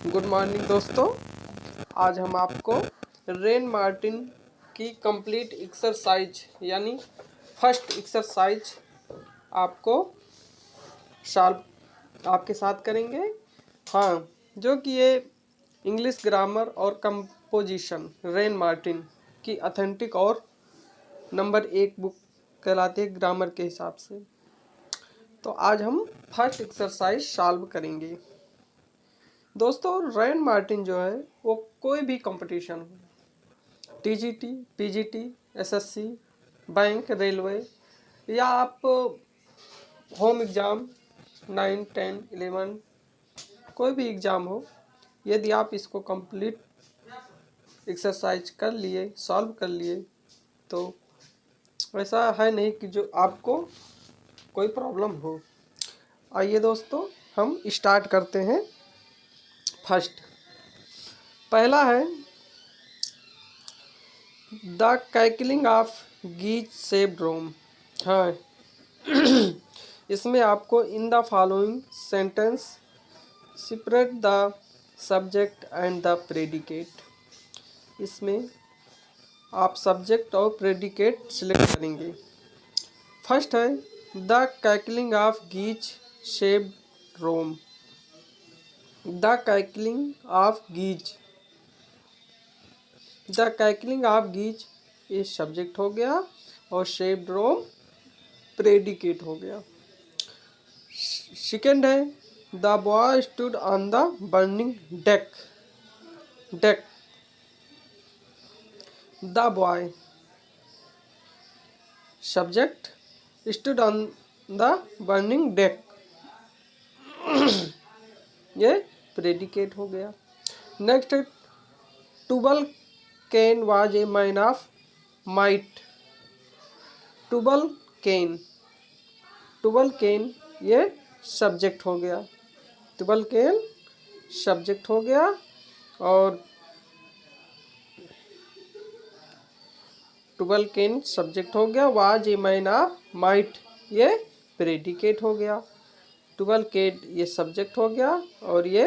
Good morning दोस्तों। आज हम आपको रेन मार्टिन की कंप्लीट एक्सरसाइज यानी फर्स्ट एक्सरसाइज आपको सॉल्व आपके साथ करेंगे। हाँ, जो कि ये इंग्लिश ग्रामर और कंपोजिशन रेन मार्टिन की ऑथेंटिक और नंबर 1 बुक कहलाती है ग्रामर के हिसाब से। तो आज हम फर्स्ट एक्सरसाइज सॉल्व करेंगे। दोस्तों, रेन मार्टिन जो है वो कोई भी कंपटीशन हो, TGT, PGT, SSC, bank, railway या आप होम एग्ज़ाम 9, 10, 11 कोई भी एग्ज़ाम हो, यदि आप इसको कंप्लीट एक्सरसाइज कर लिए, सॉल्व कर लिए, तो ऐसा है नहीं कि जो आपको कोई प्रॉब्लम हो। आइए दोस्तों, हम स्टार्ट करते हैं। फर्स्ट पहला है the cackling of geese saved Rome. हाँ, इसमें आपको in the following sentence separate the subject and the predicate, इसमें आप सब्जेक्ट और प्रेडिकेट सिलेक्ट करेंगे। फर्स्ट है the cackling of geese saved Rome. The cackling of geese, the cackling of geese ये subject हो गया और सेव्ड रोम प्रेडिकेट हो गया। सेकेंड है the boy stood on the burning deck. Deck, the boy subject, stood on the burning deck ये predicate हो गया। नेक्स्ट है टूबल can was a man of might. टूबल can, टूबल can ये सब्जेक्ट हो गया। टूबल कैन सब्जेक्ट हो गया और टूबल कैन सब्जेक्ट हो गया। Was a man of might ये प्रेडिकेट हो गया। टूबल कैन ये सब्जेक्ट हो गया और ये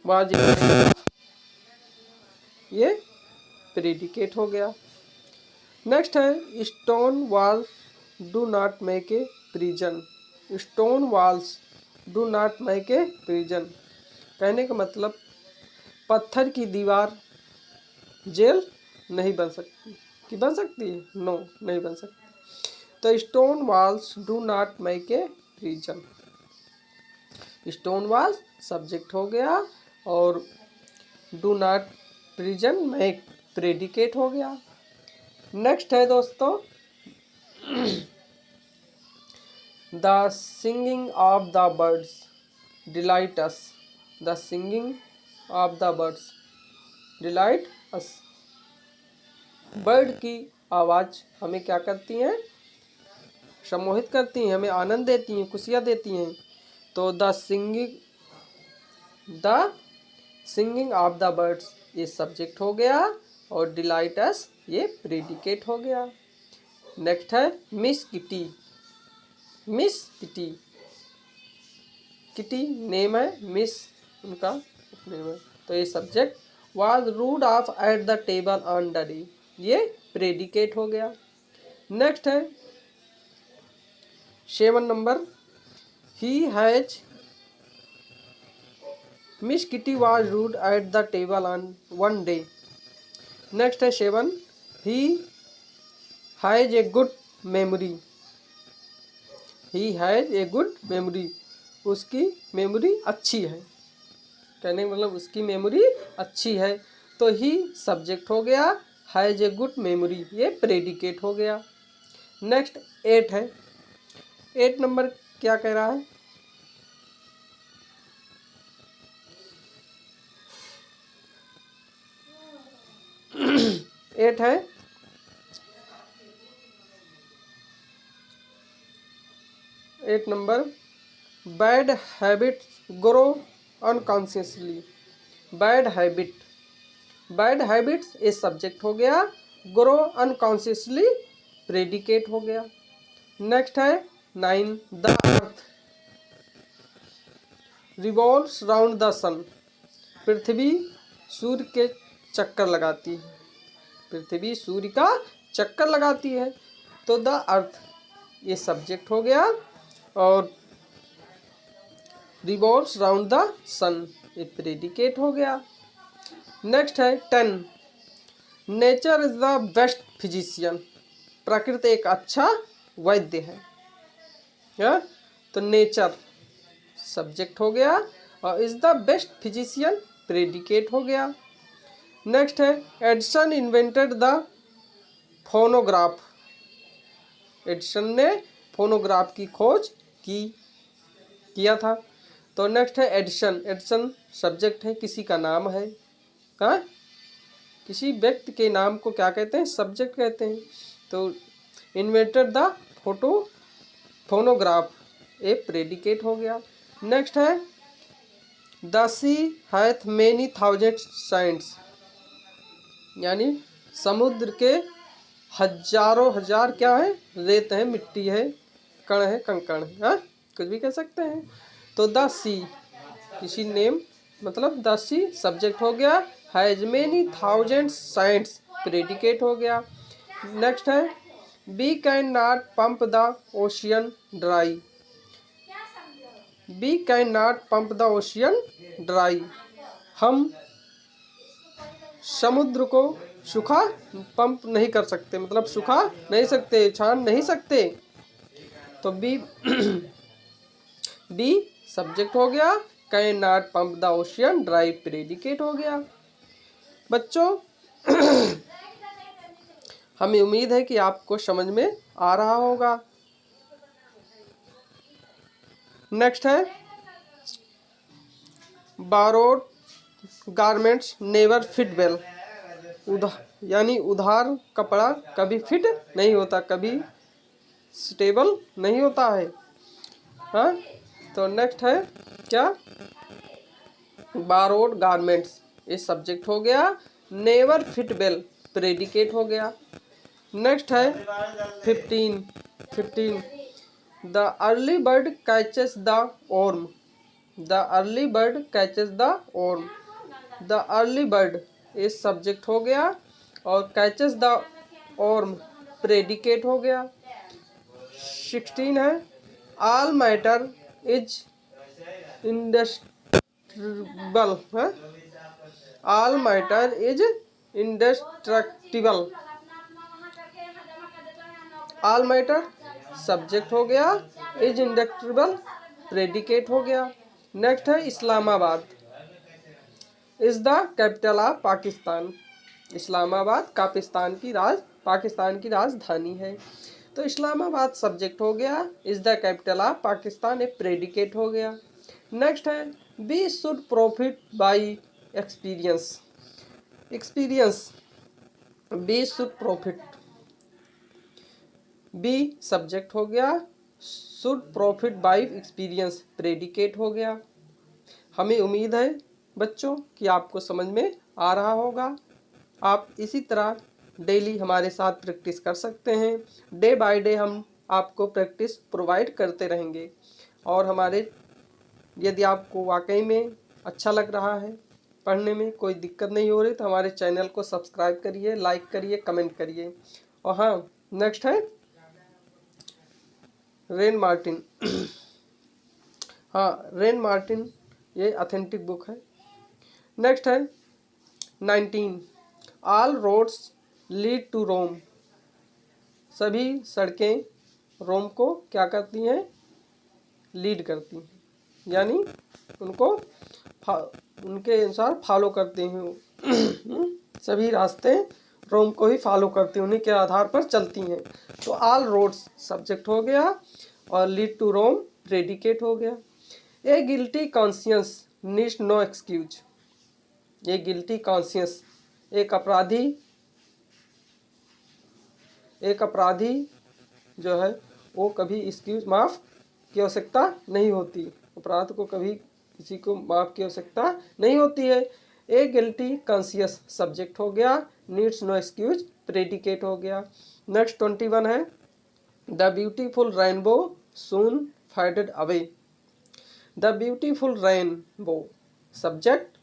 वाज ए मैन ये प्रेडिकेट हो गया। नेक्स्ट है stone wall do not make a prison. Stone walls do not make a prison, कहने का मतलब पत्थर की दीवार जेल नहीं बन सकती। कि बन सकती है? नो, नहीं बन सकती। तो stone walls do not make a prison, stone walls subject हो गया और do not prison make predicate हो गया। नेक्स्ट है दोस्तों the singing of the birds delight us. The singing of the birds delight us. Bird की आवाज़ हमें क्या करती हैं? सम्मोहित करती हैं, हमें आनंद देती हैं, खुशियाँ देती हैं। तो the singing of the birds ये सब्जेक्ट हो गया और डिलाइट अस ये प्रेडिकेट हो गया। नेक्स्ट है miss kitty. Miss kitty, kitty name है, मिस उनका नेम है, तो ये subject. Was rude of at the table on the day ये प्रेडिकेट हो गया। नेक्स्ट है 7 number he has. Miss kitty was rude at the table on one day. Next है 7 he has a good memory. He has a good memory, उसकी memory अच्छी है, कहने का मतलब उसकी मेमोरी अच्छी है। तो ही सब्जेक्ट हो गया, हैज ए गुड मेमोरी ये प्रेडिकेट हो गया। नेक्स्ट 8 है। 8 नंबर क्या कह रहा है? एट है 8 number bad habits grow unconsciously. Bad habit, bad habits ये सब्जेक्ट हो गया, ग्रो अनकॉन्शियसली प्रेडिकेट हो गया। नेक्स्ट है 9 the earth. Revolves round the sun, पृथ्वी सूर्य के चक्कर लगाती है, पृथ्वी सूर्य का चक्कर लगाती है। तो द अर्थ ये सब्जेक्ट हो गया और रिवॉल्व्स राउंड द सन ये प्रेडिकेट हो गया। नेक्स्ट है 10, nature is the best physician, प्रकृति एक अच्छा वैद्य है। या? तो नेचर सब्जेक्ट हो गया और is the best physician predicate हो गया। नेक्स्ट है Edison invented the phonograph, Edison ने फोनोग्राफ की खोज किया था। तो नेक्स्ट है एडिसन, एडिसन सब्जेक्ट है, किसी का नाम है। हाँ, किसी व्यक्ति के नाम को क्या कहते हैं? सब्जेक्ट कहते हैं। तो invented the phonograph a predicate हो गया। नेक्स्ट है the sea hath many thousand sands, यानी समुद्र के हजारों हजार क्या है? रेत है, मिट्टी है, कण है, कंकड़ है। हाँ, कुछ भी कह सकते हैं। तो द सी किसी नेम मतलब द सी सब्जेक्ट हो गया, has many thousand sands predicate हो गया। नेक्स्ट है we can not pump the ocean dry, we can not pump the ocean dry, हम समुद्र को सूखा पंप नहीं कर सकते, मतलब सूखा नहीं सकते, छान नहीं सकते। तो बी बी सब्जेक्ट हो गया, can not pump the ocean dry predicate हो गया। बच्चों हमें उम्मीद है कि आपको समझ में आ रहा होगा। नेक्स्ट है borrowed garments never fit well, यानी उधार कपड़ा कभी फिट नहीं होता, कभी स्टेबल नहीं होता है। हाँ, तो नेक्स्ट है क्या? बारोड गारमेंट्स ये सब्जेक्ट हो गया, नेवर फिट वेल प्रेडिकेट हो गया। नेक्स्ट है 15 the early bird catches the worm, the early bird catches the worm, the early bird ये सब्जेक्ट हो गया और कैचेस द वर्म प्रेडिकेट हो गया। 16 है ऑल मैटर इज इंडेस्ट्रक्टिबल, है all matter is indestructible, all matter subject हो गया, इज इंडेस्ट्रक्टिबल प्रेडिकेट हो गया। नेक्स्ट है Islamabad is the capital of Pakistan, Islamabad Pakistan की राजधानी है। तो इस्लामाबाद सब्जेक्ट हो गया, is the capital of Pakistan एक प्रेडिकेट हो गया। नेक्स्ट है we should profit by experience, experience we should profit, we subject हो गया, should profit by experience predicate हो गया। हमें उम्मीद है बच्चों कि आपको समझ में आ रहा होगा। आप इसी तरह डेली हमारे साथ प्रैक्टिस कर सकते हैं, डे बाय डे हम आपको प्रैक्टिस प्रोवाइड करते रहेंगे। और हमारे यदि आपको वाकई में अच्छा लग रहा है, पढ़ने में कोई दिक्कत नहीं हो रही, तो हमारे चैनल को सब्सक्राइब करिए, लाइक करिए, कमेंट करिए। और हाँ, नेक्स्ट है रेन मार्टिन हाँ, रेन मार्टिन ये ऑथेंटिक बुक है। नेक्स्ट है 19 ऑल रोड्स लीड टू रोम, सभी सड़कें रोम को क्या करती हैं? लीड करती हैं, यानी उनको उनके अनुसार फॉलो करते हैं सभी रास्ते रोम को ही फॉलो करती हैं, उन्हीं के आधार पर चलती हैं। तो ऑल रोड्स सब्जेक्ट हो गया और लीड टू रोम प्रेडिकेट हो गया। A guilty conscience needs no excuse, ये गिल्टी कॉन्शियस एक अपराधी जो है वो कभी एक्सक्यूज माफ़ की आवश्यकता नहीं होती, अपराध को कभी किसी को माफ़ की आवश्यकता नहीं होती है। ए गिल्टी कॉन्शियस सब्जेक्ट हो गया, नीड्स नो एक्सक्यूज प्रेडिकेट हो गया। नेक्स्ट 21 है the beautiful rainbow soon faded away, the beautiful rainbow subject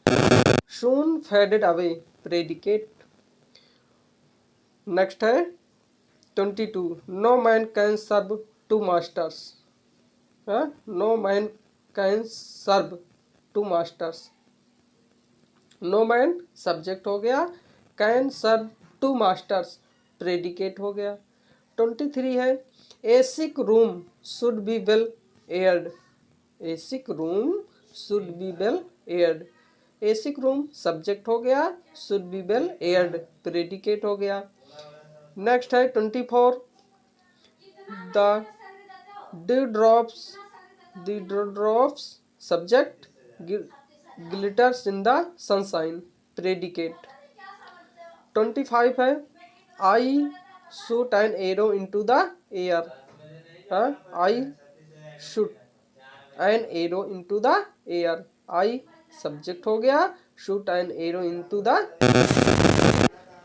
soon faded away predicate। Next है 22 no man can serve two masters. No man can serve two masters. No man subject हो गया, can serve two masters predicate हो गया। 23 है a sick room should be well aired. A sick room should be well aired. A sick room subject हो गया, should be well aired predicate हो गया। Next है 24 the dew drops subject glitters in the sunshine predicate. 25 है I shoot an arrow into the air. I shoot an arrow into the air. I subject हो गया, shoot an arrow into the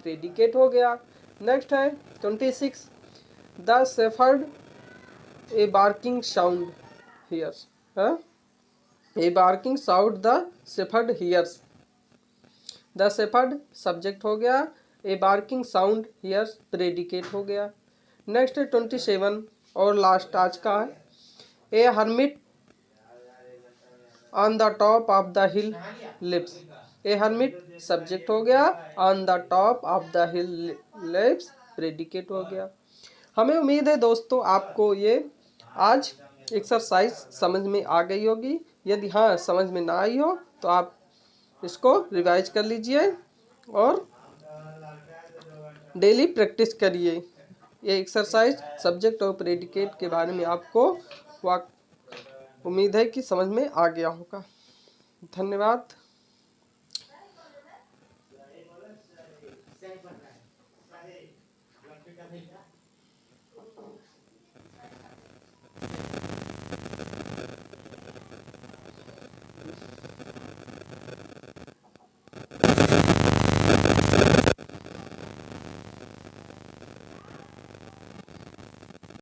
predicate हो गया। Next है 26 the shepherd a barking sound hears. A barking sound the shepherd hears. The shepherd subject हो गया, a barking sound hears predicate हो गया। Next है 27 और लास्ट आज का है a hermit on the top of the hill lives. A hermit subject हो गया, on the top of the hill lives predicate हो गया। हमें उम्मीद है दोस्तों आपको ये आज एक्सरसाइज समझ में आ गई होगी। यदि हाँ समझ में ना आई हो तो आप इसको रिवाइज कर लीजिए और डेली प्रैक्टिस करिए। ये एक्सरसाइज सब्जेक्ट और प्रेडिकेट के बारे में आपको उम्मीद है कि समझ में आ गया होगा। धन्यवाद।